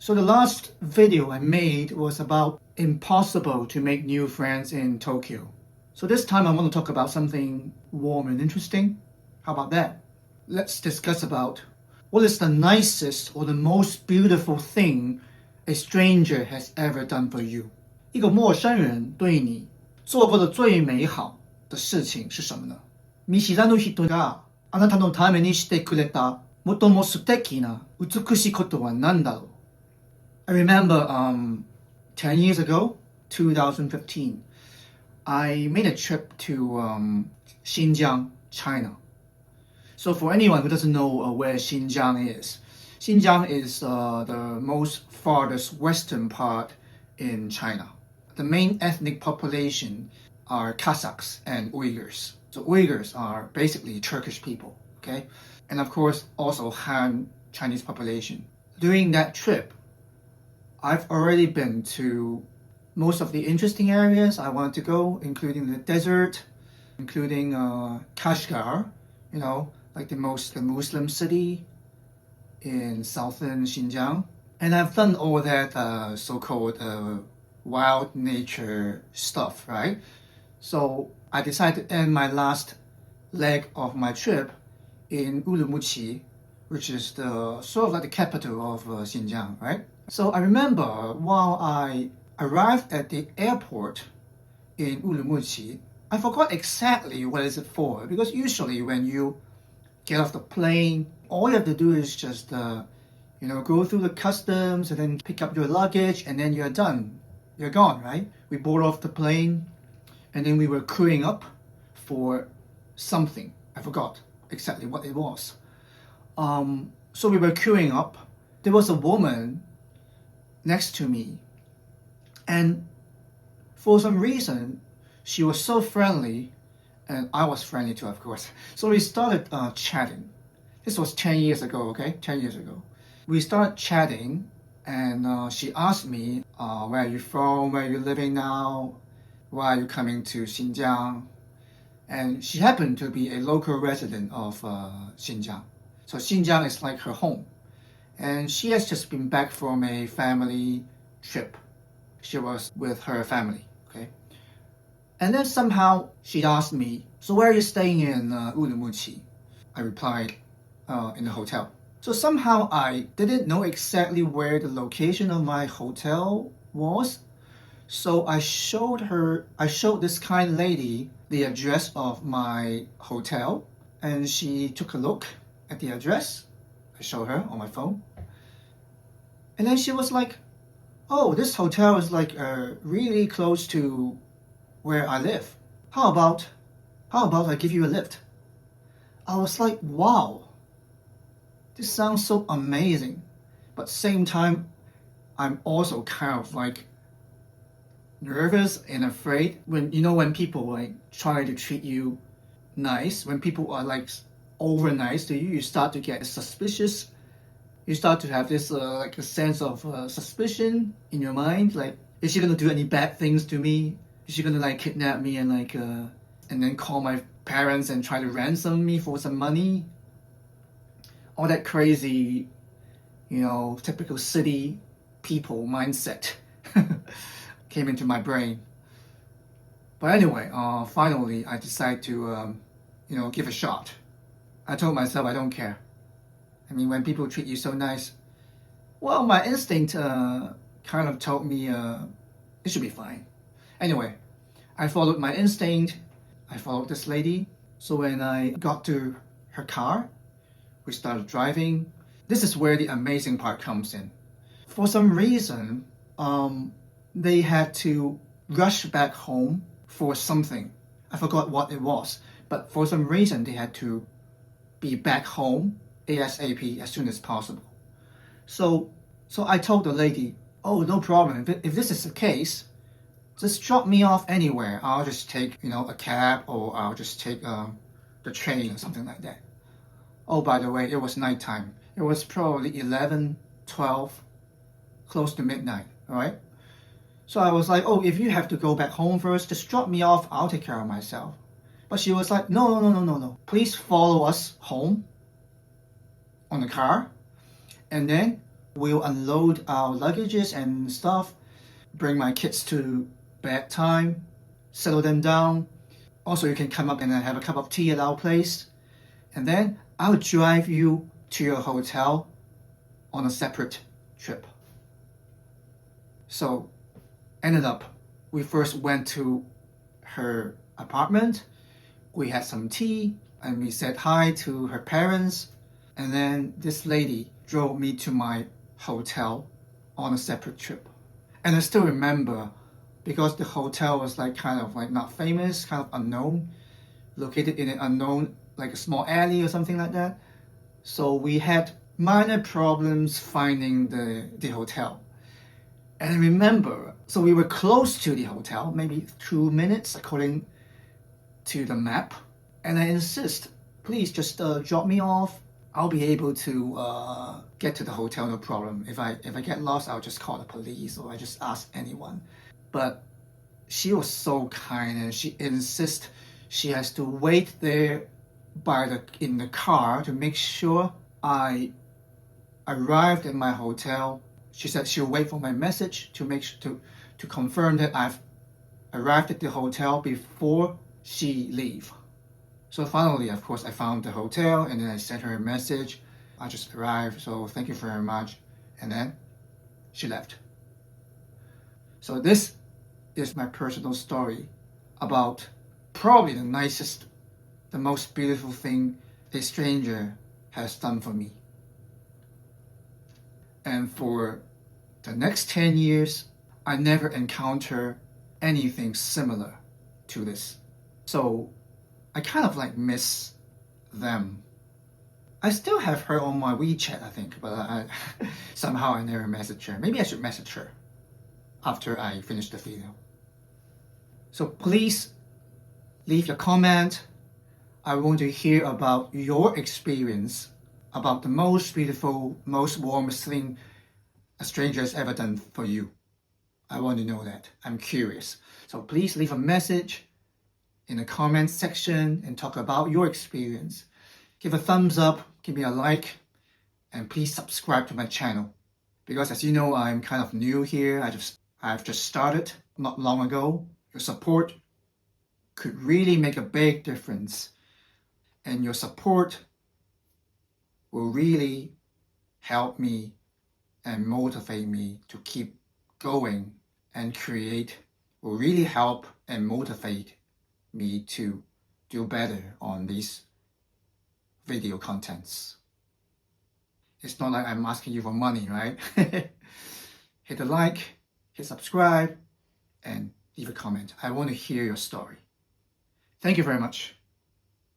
So the last video I made was about impossible to make new friends in Tokyo. So this time I want to talk about something warm and interesting. How about that? Let's discuss about what is the nicest or the most beautiful thing a stranger has ever done for you. 一个陌生人对你做过的最美好的事情是什么呢？見知らぬ人があなたのためにしてくれた最も素敵な美しいことは何だろう? I remember 10 years ago, 2015, I made a trip to Xinjiang, China. So for anyone who doesn't know where Xinjiang is the most farthest western part in China. The main ethnic population are Kazakhs and Uyghurs. So Uyghurs are basically Turkish people, okay? And of course also Han Chinese population. During that trip, I've already been to most of the interesting areas I wanted to go, including the desert, including Kashgar, like the Muslim city in southern Xinjiang. And I've done all that so-called wild nature stuff, right? So I decided to end my last leg of my trip in Urumqi, which is the sort of like the capital of Xinjiang, right? So I remember while I arrived at the airport in Urumqi, I forgot exactly what is it for, because usually when you get off the plane, all you have to do is just go through the customs and then pick up your luggage and then you're done. You're gone, right? We board off the plane and then we were queuing up for something. I forgot exactly what it was. So we were queuing up. There was a woman next to me, and for some reason she was so friendly and I was friendly too, of course. So we started chatting. This was 10 years ago, okay? 10 years ago. We started chatting and she asked me, where are you from? Where are you living now? Why are you coming to Xinjiang? And she happened to be a local resident of Xinjiang. So Xinjiang is like her home. And she has just been back from a family trip. She was with her family, okay? And then somehow she asked me, so where are you staying in Urumqi? I replied, in the hotel. So somehow I didn't know exactly where the location of my hotel was. So I showed this kind lady the address of my hotel, and she took a look at the address. I showed her on my phone. And then she was like, oh, this hotel is like really close to where I live. How about I give you a lift? I was like, wow, this sounds so amazing. But same time, I'm also kind of like nervous and afraid when people like try to treat you nice, when people are like over nice to you, you start to get suspicious. You start to have this like a sense of suspicion in your mind, like, is she gonna do any bad things to me? Is she gonna like kidnap me and like and then call my parents and try to ransom me for some money? All that crazy, typical city people mindset came into my brain. But anyway, finally I decided to give a shot. I told myself I don't care. I mean, when people treat you so nice, well, my instinct kind of told me it should be fine. Anyway, I followed my instinct. I followed this lady. So when I got to her car, we started driving. This is where the amazing part comes in. For some reason, they had to rush back home for something. I forgot what it was, but for some reason they had to be back home ASAP, as soon as possible. So I told the lady, oh, no problem. If this is the case, just drop me off anywhere. I'll just take, a cab, or I'll just take the train or something like that. Oh, by the way, it was nighttime. It was probably 11, 12, close to midnight, all right? So I was like, oh, if you have to go back home first, just drop me off. I'll take care of myself. But she was like, no. Please follow us home on the car, and then We'll unload our luggages and stuff, bring my kids to bedtime, settle them down. Also, you can come up and have a cup of tea at our place. And then I'll drive you to your hotel on a separate trip. So, ended up, we first went to her apartment. We had some tea and we said hi to her parents. And then this lady drove me to my hotel on a separate trip. And I still remember, because the hotel was kind of not famous, kind of unknown, located in an unknown, like a small alley or something like that. So we had minor problems finding the hotel. And I remember, so we were close to the hotel, maybe 2 minutes according to the map. And I insist, please just drop me off. I'll be able to get to the hotel, no problem. If I get lost, I'll just call the police or I just ask anyone. But she was so kind and she insists she has to wait there in the car to make sure I arrived at my hotel. She said she'll wait for my message to confirm that I've arrived at the hotel before she leave. So finally, of course, I found the hotel and then I sent her a message. I just arrived, so thank you very much. And then she left. So this is my personal story about probably the nicest, the most beautiful thing a stranger has done for me. And for the next 10 years, I never encounter anything similar to this. So I kind of miss them. I still have her on my WeChat, I think, but somehow I never message her. Maybe I should message her after I finish the video. So please leave your comment. I want to hear about your experience, about the most beautiful, most warmest thing a stranger has ever done for you. I want to know that. I'm curious. So please leave a message in the comments section and talk about your experience. Give a thumbs up, give me a like, and please subscribe to my channel. Because as you know, I'm kind of new here. I've just started not long ago. Your support could really make a big difference. And your support will really help me and motivate me to keep going and create, will really help and motivate me to do better on these video contents. It's not like I'm asking you for money, right? Hit the like, hit subscribe, and leave a comment. I want to hear your story. Thank you very much.